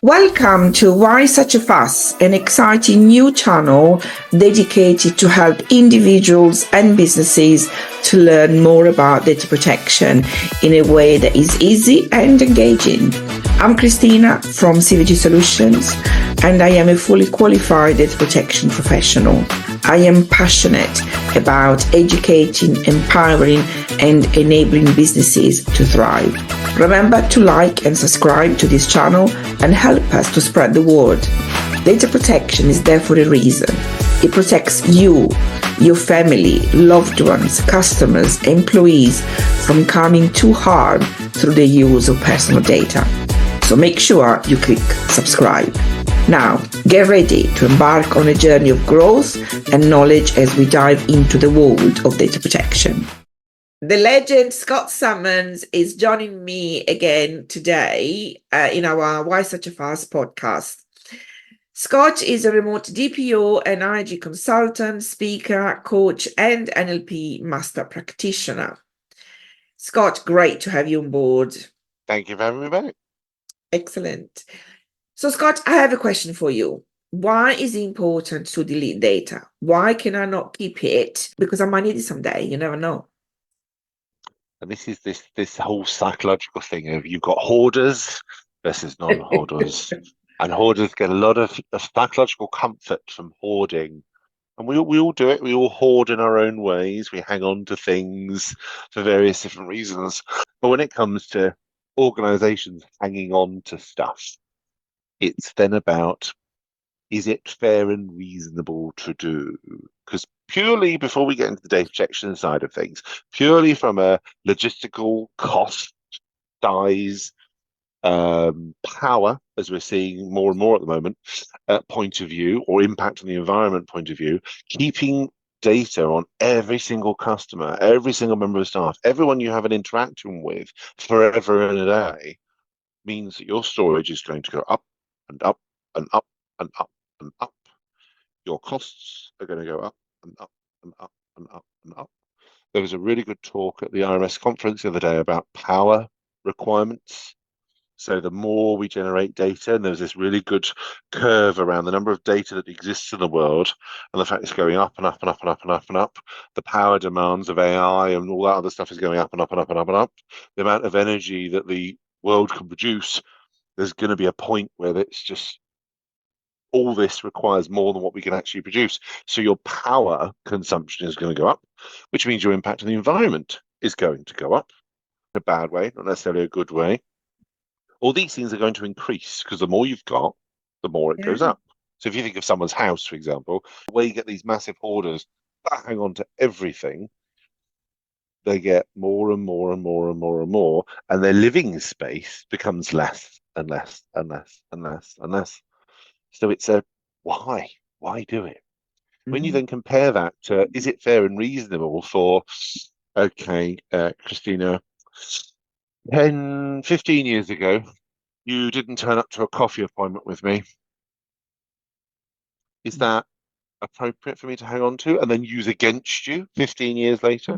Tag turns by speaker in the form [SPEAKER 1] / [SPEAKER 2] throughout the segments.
[SPEAKER 1] Welcome to Why Such a Fuss, an exciting new channel dedicated to help individuals and businesses to learn more about data protection in a way that is easy and engaging. I'm Christina from CVG Solutions, and I am a fully qualified data protection professional. I am passionate about educating, empowering, and enabling businesses to thrive. Remember to like and subscribe to this channel and help us to spread the word. Data protection is there for a reason. It protects you, your family, loved ones, customers, employees from coming to harm through the use of personal data. So make sure you click subscribe. Now, get ready to embark on a journey of growth and knowledge as we dive into the world of data protection. The legend Scott Sammons is joining me again today in our Why Such a Fuss podcast. Scott is a remote DPO and IG consultant, speaker, coach, and NLP master practitioner. Scott, great to have you on board.
[SPEAKER 2] Thank you for having me back.
[SPEAKER 1] Excellent. So, Scott, I have a question for you. Why is it important to delete data? Why can I not keep it? Because I might need it someday. You never know.
[SPEAKER 2] And this is this whole psychological thing of you've got hoarders versus non-hoarders. And hoarders get a lot of psychological comfort from hoarding. And we all do it. We all hoard in our own ways. We hang on to things for various different reasons. But when it comes to organizations hanging on to stuff, it's then about, is it fair and reasonable to do? Because purely, before we get into the data protection side of things, purely from a logistical cost, size, power, as we're seeing more and more at the moment, point of view, or impact on the environment point of view, keeping data on every single customer, every single member of staff, everyone you have an interaction with forever and a day, means that your storage is going to go up and up and up and up and up. Your costs are going to go up and up and up and up and up. There was a really good talk at the RMS conference the other day about power requirements. So the more we generate data, and there's this really good curve around the number of data that exists in the world, and the fact it's going up and up and up and up and up and up. The power demands of AI and all that other stuff is going up and up and up and up and up. The amount of energy that the world can produce, there's going to be a point where it's just all this requires more than what we can actually produce. So your power consumption is going to go up, which means your impact on the environment is going to go up in a bad way, not necessarily a good way. All these things are going to increase because the more you've got, the more it goes up. So if you think of someone's house, for example, where you get these massive hoarders that hang on to everything, they get more and more and more and more and more, and their living space becomes less and less and less and less and less. So it's a why do it? When you then compare that to, is it fair and reasonable for, okay, Christina, 10, 15 years ago, you didn't turn up to a coffee appointment with me. Is that appropriate for me to hang on to and then use against you 15 years later?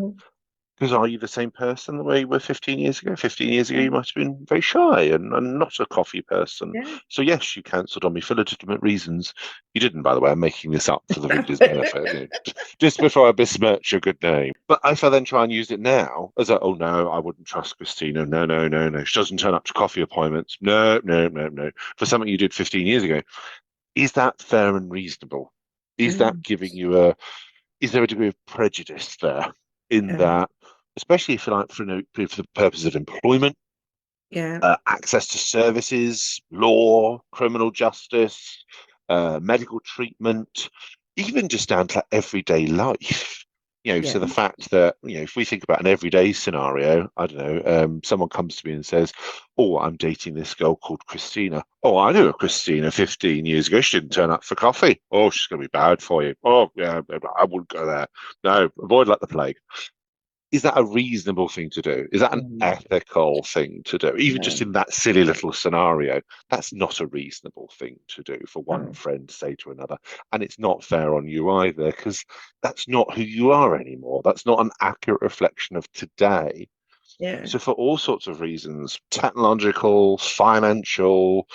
[SPEAKER 2] Because are you the same person the way you were 15 years ago? 15 years ago, you might have been very shy and not a coffee person. Yeah. So yes, you cancelled on me for legitimate reasons. You didn't, by the way. I'm making this up for the reader's benefit. Just before I besmirch your good name. But if I then try and use it now as a, oh no, I wouldn't trust Christina. No. She doesn't turn up to coffee appointments. No. For something you did 15 years ago. Is that fair and reasonable? Is that giving you is there a degree of prejudice there in that? Especially if you like for the purpose of employment, access to services, law, criminal justice, medical treatment, even just down to everyday life. So the fact that, if we think about an everyday scenario, I don't know, someone comes to me and says, oh, I'm dating this girl called Christina. Oh, I knew a Christina 15 years ago. She didn't turn up for coffee. Oh, she's going to be bad for you. Oh, yeah, I wouldn't go there. No, avoid like the plague. Is that a reasonable thing to do? Is that an ethical thing to do? Even just in that silly little scenario, that's not a reasonable thing to do for one friend to say to another. And it's not fair on you either, because that's not who you are anymore. That's not an accurate reflection of today. So for all sorts of reasons, technological, financial,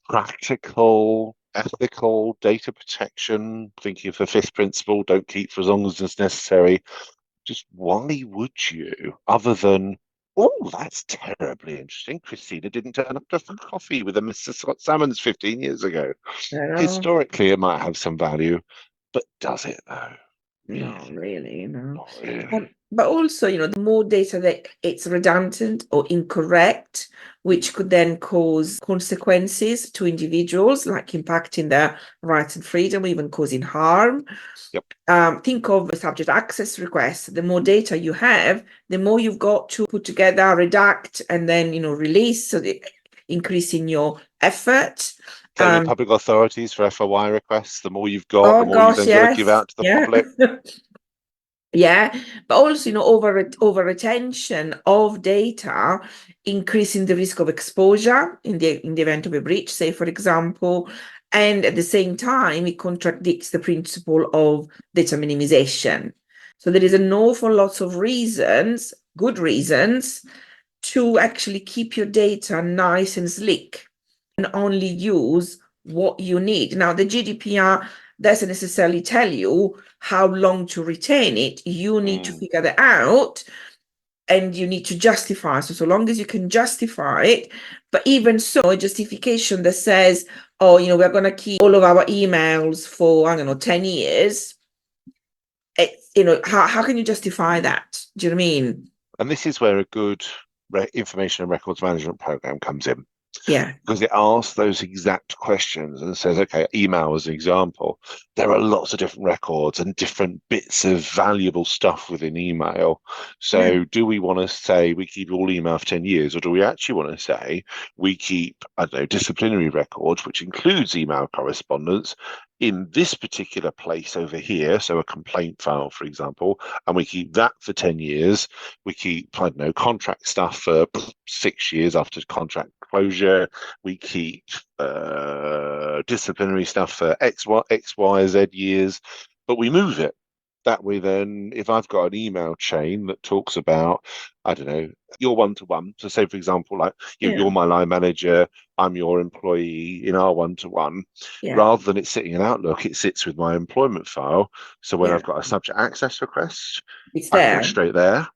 [SPEAKER 2] practical, ethical data protection, thinking of the fifth principle, don't keep for as long as it's necessary. Just why would you, other than, oh, that's terribly interesting. Christina didn't turn up to coffee with a Mr. Scott Sammons 15 years ago.
[SPEAKER 1] I know.
[SPEAKER 2] Historically, it might have some value, but does it though?
[SPEAKER 1] Not really,
[SPEAKER 2] Not really.
[SPEAKER 1] But also, the more data that it's redundant or incorrect, which could then cause consequences to individuals, like impacting their rights and freedom, even causing harm.
[SPEAKER 2] Yep.
[SPEAKER 1] Think of subject access requests. The more data you have, the more you've got to put together, redact, and then release. So increasing your effort.
[SPEAKER 2] Same with public authorities for FOI requests. The more you've got, the
[SPEAKER 1] Oh
[SPEAKER 2] more you've
[SPEAKER 1] gosh,
[SPEAKER 2] then got to give
[SPEAKER 1] yes,
[SPEAKER 2] out to the
[SPEAKER 1] yeah.
[SPEAKER 2] public.
[SPEAKER 1] Yeah, but also, over retention of data, increasing the risk of exposure in the event of a breach, say, for example, and at the same time, it contradicts the principle of data minimization. So there is an awful lot of reasons, good reasons, to actually keep your data nice and slick and only use what you need. Now, the GDPR doesn't necessarily tell you how long to retain it. You need to figure that out, and you need to justify. So long as you can justify it, but even so, a justification that says, oh, we're going to keep all of our emails for, I don't know, 10 years. How can you justify that? Do you know what I mean?
[SPEAKER 2] And this is where a good information and records management program comes in.
[SPEAKER 1] Yeah.
[SPEAKER 2] Because it asks those exact questions and says, okay, email as an example, there are lots of different records and different bits of valuable stuff within email. So do we want to say we keep all email for 10 years, or do we actually want to say we keep, I don't know, disciplinary records, which includes email correspondence, in this particular place over here, so a complaint file, for example, and we keep that for 10 years. We keep, I don't know, contract stuff for 6 years after contract closure. We keep disciplinary stuff for X, Y, Z years, but we move it. That way, then, if I've got an email chain that talks about, I don't know, your one-to-one, so say, for example, like you're my line manager, I'm your employee in our one-to-one, rather than it sitting in Outlook, it sits with my employment file. So when I've got a subject access request,
[SPEAKER 1] It's
[SPEAKER 2] I can
[SPEAKER 1] there.
[SPEAKER 2] go straight there.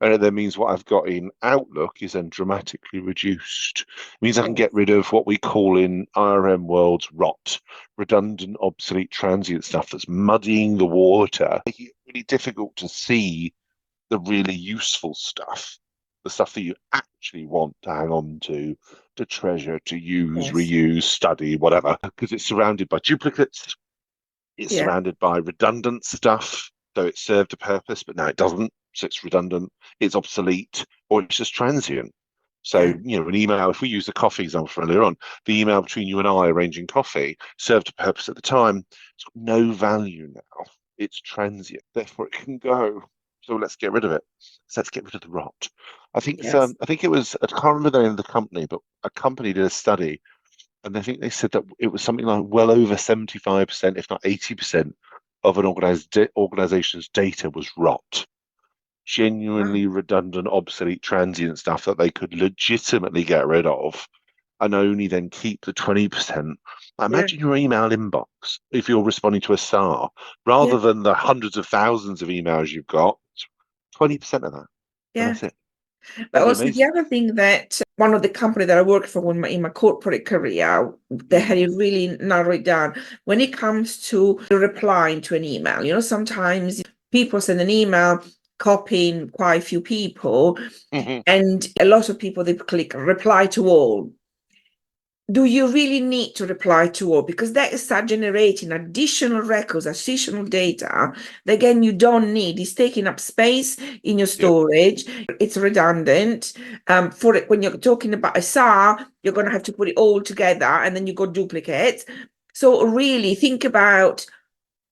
[SPEAKER 2] And it then means what I've got in Outlook is then dramatically reduced. It means I can get rid of what we call in IRM worlds rot, redundant, obsolete, transient stuff that's muddying the water, making it really difficult to see the really useful stuff, the stuff that you actually want to hang on to treasure, to use, reuse, study, whatever, because it's surrounded by duplicates. It's surrounded by redundant stuff. So it served a purpose, but now it doesn't. So it's redundant, it's obsolete, or it's just transient. So, an email, if we use the coffee example from earlier on, the email between you and I arranging coffee served a purpose at the time. It's got no value now. It's transient. Therefore, it can go. So let's get rid of it. So let's get rid of the rot. I think it was, I can't remember the name of the company, but a company did a study, and I think they said that it was something like well over 75%, if not 80%, of an organization's data was rot. Genuinely redundant, obsolete, transient stuff that they could legitimately get rid of and only then keep the 20%. Imagine your email inbox if you're responding to a SAR, rather than the hundreds of thousands of emails you've got, 20% of that. And that's it.
[SPEAKER 1] But also the other thing that one of the company that I worked for in my corporate career, they had it really narrowed down when it comes to replying to an email. Sometimes people send an email copying quite a few people, and a lot of people, they click reply to all. Do you really need to reply to all? Because that is start generating additional records, additional data that, again, you don't need. It's taking up space in your storage. It's redundant. For it, when you're talking about a SAR, you're going to have to put it all together, and then you got duplicates. So really think about,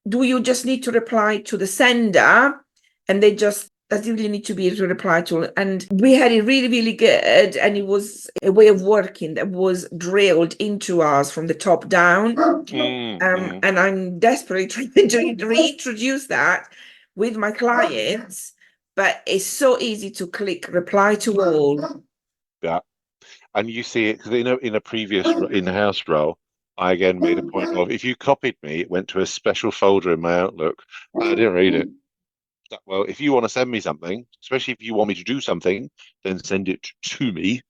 [SPEAKER 1] do you just need to reply to the sender, and they just does it really need to be able to reply to? And we had it really, really good, and it was a way of working that was drilled into us from the top down. And I'm desperately trying to reintroduce that with my clients, but it's so easy to click reply to all.
[SPEAKER 2] Yeah. And you see it because in a previous in-house role, I again made a point of if you copied me, it went to a special folder in my Outlook, and I didn't read it. Well, if you want to send me something, especially if you want me to do something, then send it to me.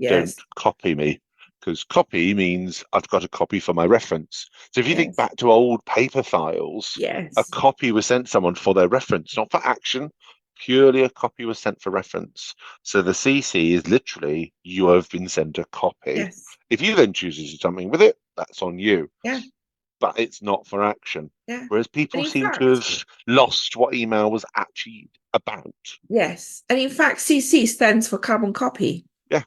[SPEAKER 2] Don't
[SPEAKER 1] Yes.
[SPEAKER 2] copy me, because copy means I've got a copy for my reference. So if you think
[SPEAKER 1] Yes.
[SPEAKER 2] back to old paper files, a
[SPEAKER 1] Yes.
[SPEAKER 2] copy was sent someone for their reference, not for action. Purely a copy was sent for reference. So the CC is literally you have been sent a copy.
[SPEAKER 1] Yes.
[SPEAKER 2] If you then choose to do something with it, that's on you.
[SPEAKER 1] Yeah.
[SPEAKER 2] But it's not for action.
[SPEAKER 1] Yeah.
[SPEAKER 2] Whereas
[SPEAKER 1] And
[SPEAKER 2] people
[SPEAKER 1] in
[SPEAKER 2] seem
[SPEAKER 1] fact,
[SPEAKER 2] to have lost what email was actually about.
[SPEAKER 1] yes. And in fact, CC stands for carbon copy.
[SPEAKER 2] Yeah.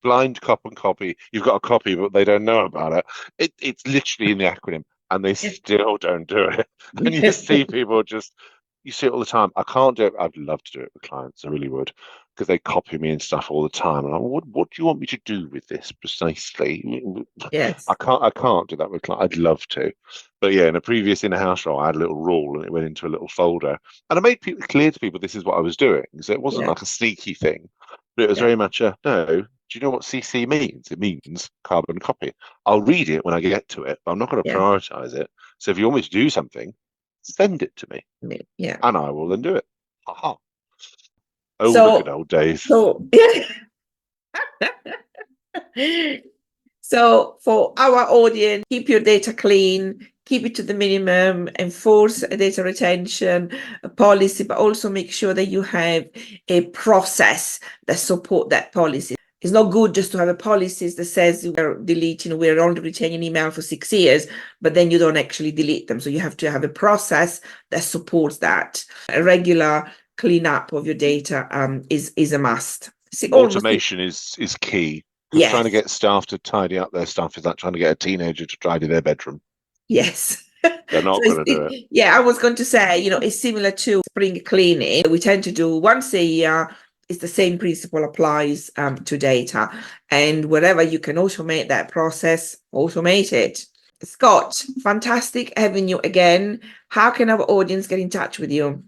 [SPEAKER 2] Blind copy. You've got a copy, but they don't know about it. It's literally in the acronym, and they still don't do it. And you see people you see it all the time. I can't do it. I'd love to do it with clients. I really would, because they copy me and stuff all the time. And I'm, what do you want me to do with this precisely?
[SPEAKER 1] Yes.
[SPEAKER 2] I can't do that with clients. I'd love to, but yeah, in a previous in-house role, I had a little rule, and it went into a little folder, and I made people clear to people this is what I was doing. So it wasn't
[SPEAKER 1] Yeah.
[SPEAKER 2] like a sneaky thing, but it was very much a no. Do you know what CC means? It means carbon copy. I'll read it when I get to it, but I'm not going to
[SPEAKER 1] Yeah.
[SPEAKER 2] prioritize it. So if you want me to do something, send it to me,
[SPEAKER 1] Yeah.
[SPEAKER 2] and I will then do it. Haha. Oh,
[SPEAKER 1] So,
[SPEAKER 2] the good old days.
[SPEAKER 1] So, so for our audience, keep your data clean, keep it to the minimum, enforce data retention policy, but also make sure that you have a process that support that policy. It's not good just to have a policy that says we're only retaining email for 6 years, but then you don't actually delete them. So you have to have a process that supports that. A regular cleanup of your data is a must.
[SPEAKER 2] Automation is key. Because trying to
[SPEAKER 1] Yes.
[SPEAKER 2] get staff to tidy up their stuff is like trying to get a teenager to tidy their bedroom.
[SPEAKER 1] Yes.
[SPEAKER 2] They're not going to do it.
[SPEAKER 1] Yeah, I was going to say, it's similar to spring cleaning. We tend to do once a year. It's the same principle applies to data. And wherever you can automate that process, automate it. Scott, fantastic having you again. How can our audience get in touch with you?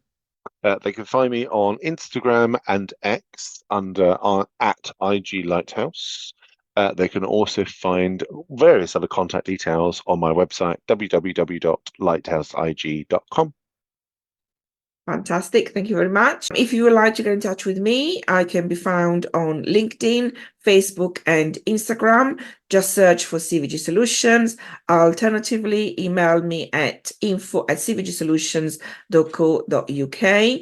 [SPEAKER 2] They can find me on Instagram and X under at IG Lighthouse. They can also find various other contact details on my website, www.lighthouseig.com.
[SPEAKER 1] Fantastic. Thank you very much. If you would like to get in touch with me, I can be found on LinkedIn, Facebook, and Instagram. Just search for CVG Solutions. Alternatively, email me at info@cvgsolutions.co.uk.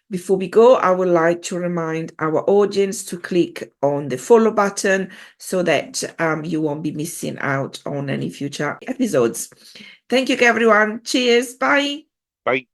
[SPEAKER 1] Before we go, I would like to remind our audience to click on the follow button so that you won't be missing out on any future episodes. Thank you, everyone. Cheers. Bye.
[SPEAKER 2] Bye.